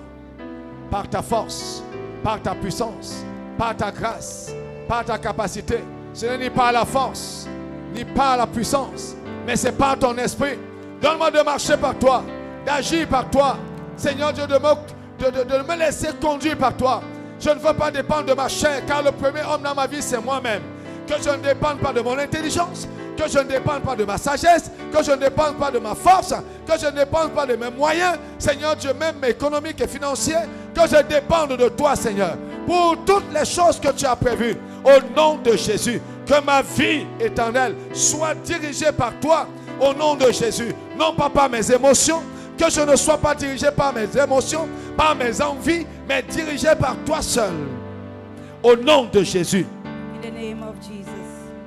par ta force, par ta puissance, par ta grâce, par ta capacité. Ce n'est ni par la force, ni par la puissance, mais c'est par ton esprit. Donne-moi de marcher par toi, d'agir par toi. Seigneur Dieu, de me laisser conduire par toi. Je ne veux pas dépendre de ma chair, car le premier homme dans ma vie, c'est moi-même. Que je ne dépende pas de mon intelligence, que je ne dépende pas de ma sagesse, que je ne dépende pas de ma force, que je ne dépende pas de mes moyens, Seigneur Dieu, même économiques et financiers, que je dépende de toi, Seigneur, pour toutes les choses que tu as prévues, au nom de Jésus, que ma vie éternelle soit dirigée par toi, au nom de Jésus, non pas par mes émotions, que je ne sois pas dirigé par mes émotions, par mes envies, mais dirigé par toi seul, au nom de Jésus. In the name of Jesus.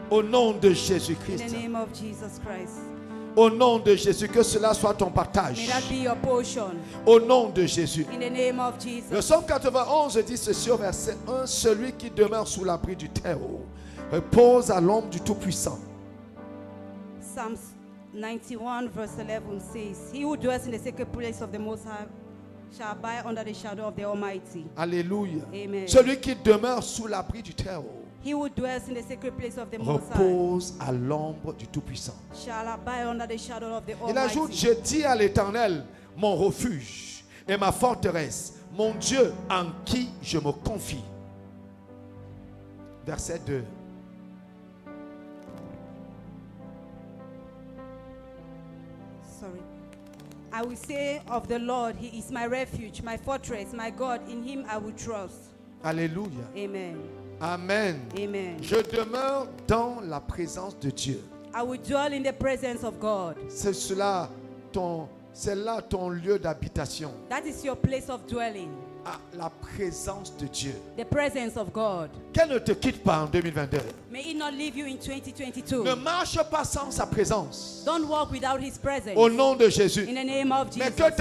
Au nom de In Jésus-Christ. the name of Jesus Christ. Au nom de Jésus, que cela soit ton partage. May that be your portion. Au nom de Jésus. In the name of Le Jesus. psaume 91 dit ceci au verset 1. Celui qui demeure sous l'abri du Très-Haut repose à l'ombre du Tout-Puissant. Psalms 91 verse 11 says, He who dwells in the sacred place of the Most High shall abide under the shadow of the Almighty. Alléluia. Amen. Celui qui demeure sous l'abri du Très-Haut He who dwells in the sacred place of the Most High repose à l'ombre du Tout-Puissant. shall abide under the shadow of the Il ajoute, Almighty. je dis à l'Éternel, mon refuge et ma forteresse, mon Dieu en qui je me confie. Verset 2. Sorry. I will say of the Lord, He is my refuge, my fortress, my God, in Him I will trust. Alléluia. Amen. Amen. Amen. Je demeure dans la présence de Dieu. I will dwell in the presence of God. C'est là ton lieu d'habitation. That is your place of dwelling. Ah, la présence de Dieu. The presence of God. Qu'elle ne te quitte pas en 2022. May it not leave you in 2022. Ne marche pas sans sa présence. Don't walk without His presence. Au nom de Jésus. In the name of Mais Jesus. que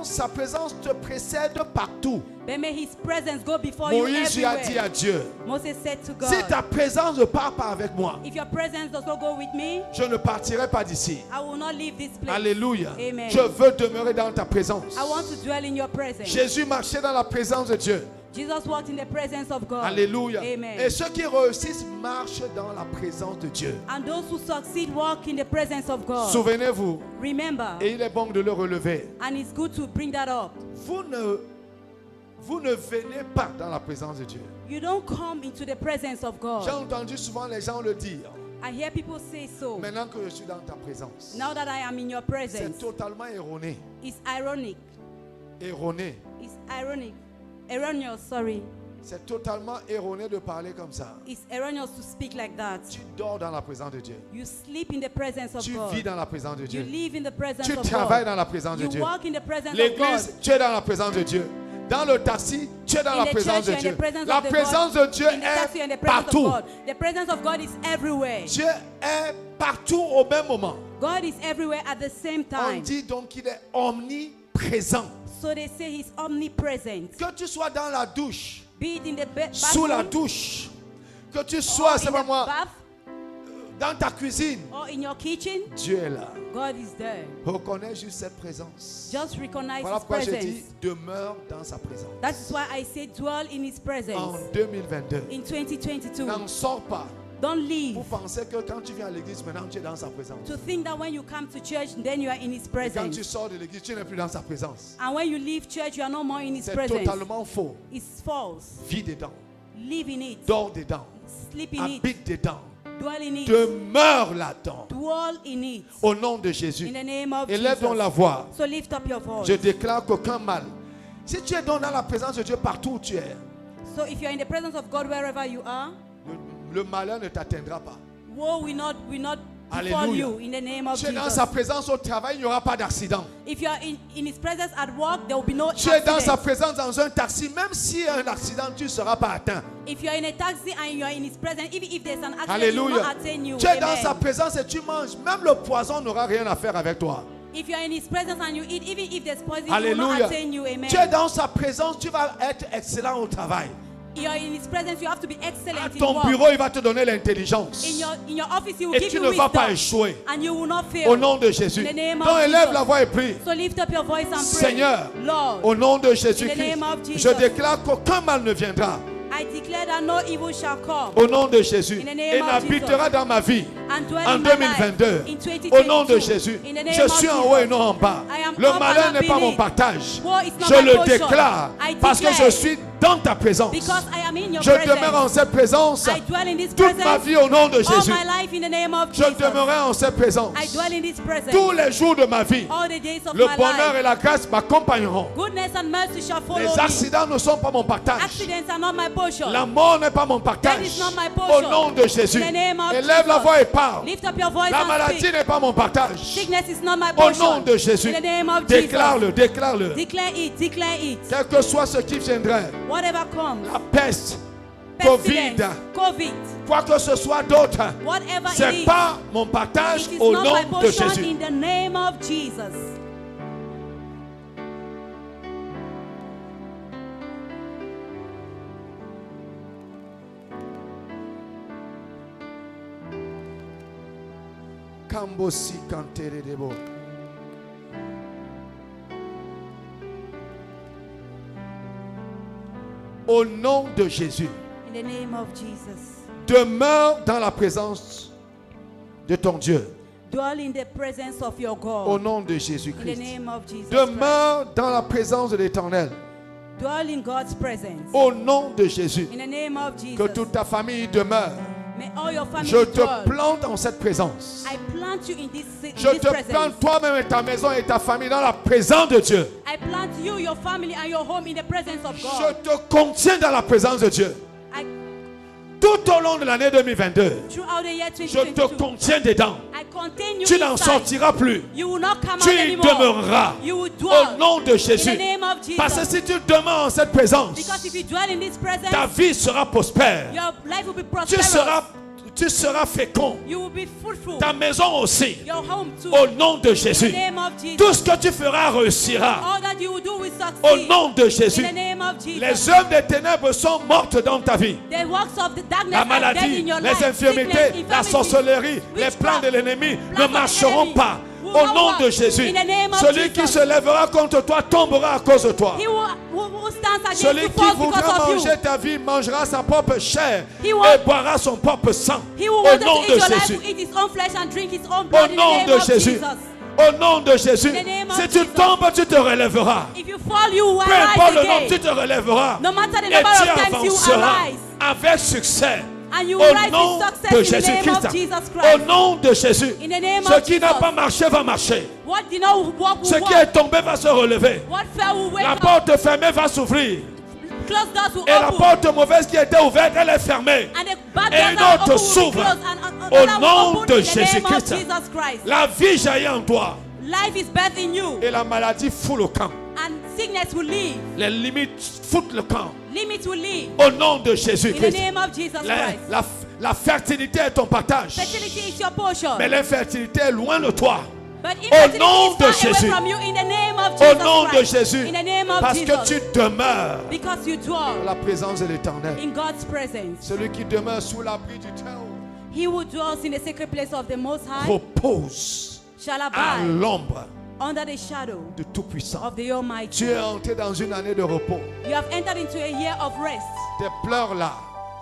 sa présence te précède partout. But may His presence go before you Moïse lui a dit à everywhere. Dieu, Moses said to God, si ta présence ne part pas avec moi, if your presence does not go with me, je ne partirai pas d'ici. I will not leave this place. Alléluia. Amen. Je veux demeurer dans ta présence. I want to dwell in your presence. Jésus marchait dans la présence de Dieu. Jesus walked in the presence of God. Alléluia. Amen. Et ceux qui réussissent marchent dans la présence de Dieu. And those who succeed walk in the presence of God. Souvenez-vous, Remember, et il est bon de le relever, and it's good to bring that up. vous ne venez pas dans la présence de Dieu. You don't come into the presence of J'ai God. entendu souvent les gens le dire. I hear people say so. Maintenant que je suis dans ta présence, Now that I am in your c'est presence, totalement erroné. it's ironic. Erroné. It's ironic. Erroneous, sorry. C'est totalement erroné de parler comme ça. It's erroneous to speak like that. Tu dors dans la présence de Dieu. You sleep in the presence of Tu vis God. dans la présence de You Dieu. live in the presence Tu of travailles God. dans la présence de You Dieu. walk in the presence of God. L'église, tu es dans la présence de Dieu. Dans le taxi, tu es dans In la the présence church, de you're in Dieu. the presence La of the présence God. de Dieu In the taxi, you're in the est presence of partout. God. The presence of God is everywhere. Dieu est partout au même moment. God is everywhere at the same On time. dit donc qu'il est omniprésent. So they say he's omnipresent. Que tu sois dans la douche, Be it in the sous la bathroom, douche, que tu or sois, in c'est pas the moi, bath, dans ta cuisine, or in your kitchen, Dieu est là. God is there. Reconnais juste cette présence. Just recognize Voilà his pourquoi je dis, presence. demeure dans sa présence. That is why I say dwell in his En presence. 2022, In 2022, n'en sors pas don't leave pour penser que quand tu viens à l'église, maintenant tu es dans sa présence. to think that when you come to church, then you are in his Et quand tu presence. sors de l'église, tu n'es plus dans sa présence. And when you leave church, you are no more in his C'est presence. totalement faux. It's false. Vis dedans, Live in it. dors dedans, Sleep in it. habite dedans, Dwell in it. demeure là-dedans. Dwell in it. Au nom de In Jésus. the name of Élève donc Jesus. la voix. So lift up your voice. Je déclare qu'aucun mal. Si tu es donc dans la présence de Dieu partout où tu es, So if you're in the presence of God wherever you are, le malheur ne t'atteindra pas. woe will not befall Alléluia. you in the name of Tu es dans Jesus. sa présence au travail, il n'y aura pas d'accident. If you are in his presence at work, there will be no Tu es dans sa accident. présence dans un taxi, même s'il y a un accident, tu ne seras pas atteint. If you are in a taxi and you are in his presence, even if there's an accident, it will Alléluia. not attain you. Tu es dans Amen. sa présence et tu manges. Même le poison n'aura rien à faire avec toi. If you are in his presence and you eat, even if there's poison, it will Alléluia. not attain you. Amen. Tu es dans sa présence, tu vas être excellent au travail. You are in his presence, you have to be À excellent in ton work. bureau, il va te donner l'intelligence. In your office, he will Et give tu you ne vas pas wisdom. échouer. And you will not fail. Au nom de Jésus. In the name of Donc élève Jesus. la voix et prie. So lift up your voice and pray. Seigneur, Lord, au nom de in the Jésus-Christ, name of Jesus. je déclare qu'aucun mal ne viendra. I declare that no evil shall come Au nom de Jésus. In the name Et of n'habitera dans ma vie. and dwell En in my life 2022, in 2022. au nom de Jésus, In the name je of suis en Jesus. haut et non en bas. I am Le up malheur and n'est pas not mon beneath. partage. War is not Je my le portion. déclare I parce que declare, je suis dans ta présence. because I am in your Je presence. demeure en cette présence I dwell in this toute presence ma vie au nom de all Jésus. my life in the name of Je Jesus. demeurerai en cette présence I dwell in this presence tous les jours de ma vie. all the days of Le my bonheur life. et la grâce m'accompagneront. Goodness and mercy shall follow Les me. accidents ne sont pas mon partage. Accidents are not my portion. La mort n'est pas mon That partage. is not my Au portion. nom de Jésus. In the name of Élève la Jesus. voix et parle. Lift up your voice La and maladie speak. n'est pas mon partage. Sickness is not my Au portion. nom de Jésus. In the name of Déclare-le, déclare-le. Jesus. Declare it, declare it. Quel que soit ce qui viendrait, Whatever comes. la peste, Covid, Pestilence, COVID, quoi que ce soit d'autre, whatever c'est it is. pas mon partage It is au not nom my de portion Jésus. in the name of Jesus. Kambosi kantere debo. Au nom de Jésus, In the name of Jesus. demeure dans la présence de ton Dieu. Dwell in the presence of your Au God. nom de In the Jésus-Christ. name of Jesus. Christ. Demeure dans la présence de l'Éternel. Dwell in God's presence. Au nom de Jésus. In the name of Jesus. Que toute ta famille demeure. May all your family Je te dwell. plante en cette présence. I plant you in this, Je te presence. plante toi-même et ta maison et ta famille dans la présence de Dieu. I plant you, your family, and your home in the presence of Je God. te contiens dans la présence de Dieu. I, Tout au long de l'année 2022, throughout the year je te 2022, contiens dedans. I continue Tu n'en inside. sortiras plus. You will not come Tu out y anymore. demeureras. You will Au dwell nom de in Jésus. the name of Jesus. Parce que si tu demeures en cette présence, Because if you dwell in this presence, ta vie sera prospère. your life will be Tu prosperous. seras fécond. You will be fruitful. Ta maison aussi. Your home too. Au nom de In the Jésus. name of Jesus. Tout ce que tu feras réussira. All that you will do will succeed. Au nom de Jésus. In the name of Jesus. Les œuvres des ténèbres sont mortes dans ta vie. The works of the darkness La are dead maladie, in your les life. infirmités, Sickness, la infirmity, sorcellerie, les witchcraft, plans de l'ennemi plans ne of the marcheront enemy pas. will Au not nom work. de Jésus. In the name of Celui qui Jesus. se lèvera contre toi tombera à cause de toi. He who stands against Celui you qui falls voudra because of you. manger ta vie mangera sa propre chair He will- et boira son propre sang. He who Au wanted nom to eat de your life Jésus. will eat his own flesh and drink his own Au blood in the nom name de of Jésus. Jesus. Au nom de Jésus. In the name of Si tu Jesus. tombes, tu te relèveras. If you fall, you will Peu importe rise le nombre, tu again. te relèveras. No matter the Et number tu of times you avanceras arise. avec succès. And you Au rise nom with success de in the name Jésus-Christ. of Jesus Au Christ. nom de Jésus. In the name Ce of qui n'a Jesus. pas marché va marcher. What did not work Ce will qui est work. tombé va se relever. What fell will wake La up. porte fermée va s'ouvrir. Closed doors will Et la open. porte mauvaise qui était ouverte, elle est fermée. And the bad Et doors une that are autre open will be s'ouvre. closed. And Au another nom will open de in the name of Jésus-Christ. Jesus Christ. La vie jaillit en toi. Life is birthed in you. Et la maladie fout le camp. And sickness will leave. Les limites foutent le camp. Limits will leave. Au nom de In the Jésus-Christ. name of Jesus Christ. La fertilité est ton partage. Fertility is your portion. Mais l'infertilité est loin de toi. But Au infertility nom is de far Jésus. away from you in the name of Au Jesus nom de Christ. Jésus. In the name of Parce Jesus. que tu demeures Because you dans dwell la présence de l'Éternel. in God's presence. Celui qui demeure sous l'abri du Très-Haut He who dwells in the sacred place of the Most High repose shall à abide l'ombre under the shadow de Tout-Puissant. of the Almighty. Tu es entré dans une année de repos. You have entered into a year of rest. Tes pleurs là,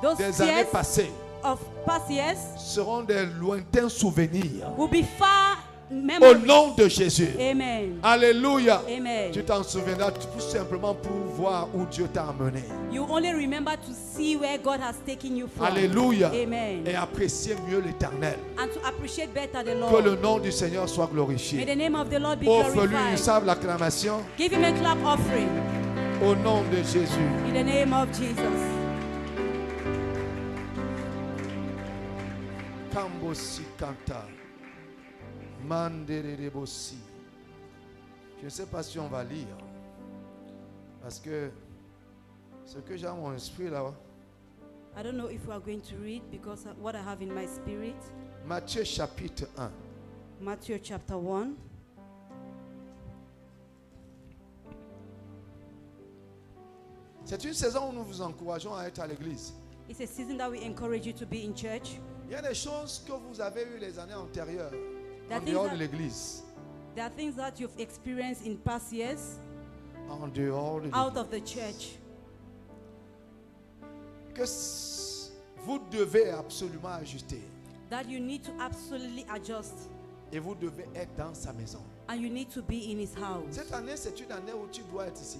Those des années tears passées, of past years seront des lointains souvenirs. will be far Au memories. nom de Jésus. Amen. Alléluia. Amen. Tu t'en souviendras tout simplement pour voir où Dieu t'a amené. You only remember to see where God has taken you from. Alléluia. Amen. Et apprécier mieux l'Éternel. And to appreciate better the Que le Lord. nom du Seigneur soit May glorifié. the name of the Lord be Offre-lui une glorified. salve l'acclamation Give him a clap offering au nom de Jésus. in the name of Jesus. Kambosi kanta. Manderebosi. Je ne sais pas si on va lire. Parce que ce que j'ai dans mon esprit là, I don't know if we are going to read because what I have in my spirit. Matthieu chapitre 1. Matthew chapter 1. C'est une saison où nous vous encourageons à être à l'église. It's a season that we encourage you to be in church. Il y a des choses que vous avez eues les années antérieures en That dehors things de that- l'église. There are things that you've experienced in past years En dehors de out l'église. of the church Que vous devez absolument ajuster. that you need to absolutely adjust Et vous devez être dans sa maison. and you need to be in his house. Cette année, c'est une année où tu dois être ici.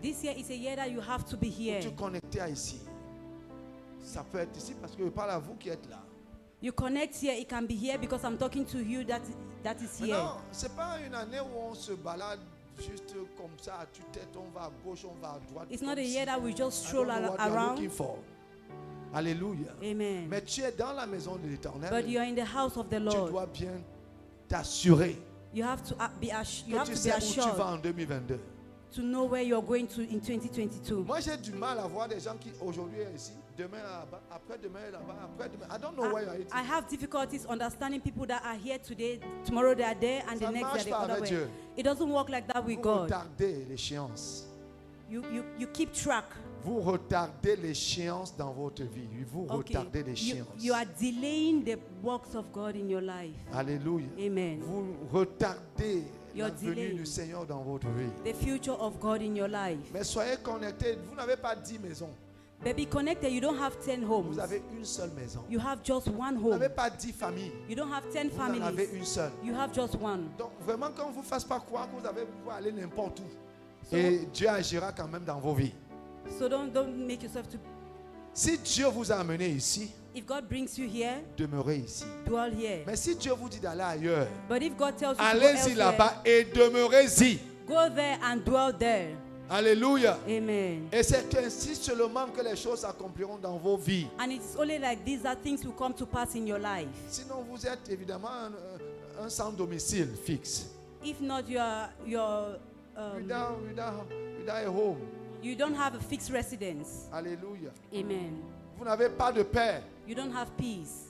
This year is a year that you have to be Où here. tu connectes à ici. Ça peut être ici parce que je parle à vous qui êtes là. You connect here, it can be here because I'm talking to you that is Mais here. non, c'est pas une année où on se balade juste comme ça à tue-tête, on va à gauche, on va à droite. It's not comme a si- year that we just I stroll don't know what you are around. looking for. Alléluia. Amen. Mais tu es dans la maison de l'Éternel. But you are in the house of the Tu Lord. dois bien t'assurer You have to be you que have tu to be sais où tu vas assured en 2022. to know where you're going to in 2022. Moi, j'ai du mal à voir des gens qui aujourd'hui est ici, demain là-bas, après-demain est là-bas, après-demain. I don't know where you are eating. I have difficulties understanding people that are here today, tomorrow they are there, and Ça the ne next marche they are pas the other avec way. Dieu. It doesn't work like that with Vous God. retardez l'échéance. You keep track. Vous retardez l'échéance dans votre vie. Vous retardez l'échéance. You are delaying the works of God in your life. Alléluia. Amen. Vous retardez You're la venue delaying. du Seigneur dans votre vie. The future of God in your life. Mais soyez connectés. Vous n'avez pas 10 maisons. Baby, connected, you don't have 10 homes. Vous avez une seule maison. You have just one Vous home. n'avez pas 10 familles. You don't have 10 Vous en avez families. une seule. You have just one. Donc vraiment qu'on ne vous fasse pas croire que vous allez pouvoir aller n'importe où. So- Et Dieu agira quand même dans vos vies. So don't make yourself to. Si Dieu vous a amené ici, If God brings you here, demeurez ici. dwell here. Mais si Dieu vous dit d'aller ailleurs, But if God tells you to go allez-y elsewhere, là-bas et demeurez-y. go there and dwell there. Alléluia. Amen. Et c'est ainsi seulement que les choses s'accompliront dans vos vies. And it's only like this that things will come to pass in your life. Sinon, vous êtes évidemment un sans domicile fixe. If not, Without a home. you don't have a fixed residence. Alléluia. Amen. Vous n'avez pas de père. You don't have peace.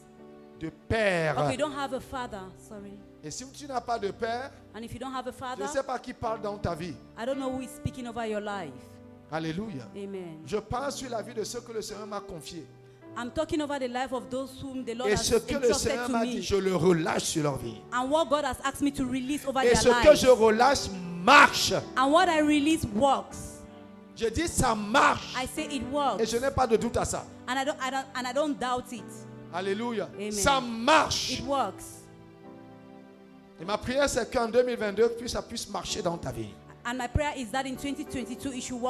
De père. Okay, you don't have a father. Sorry. Et si tu n'as pas de père, And if you don't have a je father, ne sais pas qui parle dans ta vie. I don't know who is speaking over your life. Alléluia. Amen. Je parle sur la vie de ceux que le Seigneur m'a confiés. I'm talking over the life of those whom the Lord Et has ce que le entrusted Seigneur to m'a dit, me. je le relâche sur leur vie. And what God has asked me to release over Et their ce que lives. je relâche marche. And what I release works. Je dis ça marche. I say it Et works. je n'ai pas de doute à ça. And I don't doubt it. Alléluia. Amen. Ça marche. It works. Et ma prière, c'est qu'en 2022, ça puisse marcher dans ta vie. And my prayer is that in 2022 it should work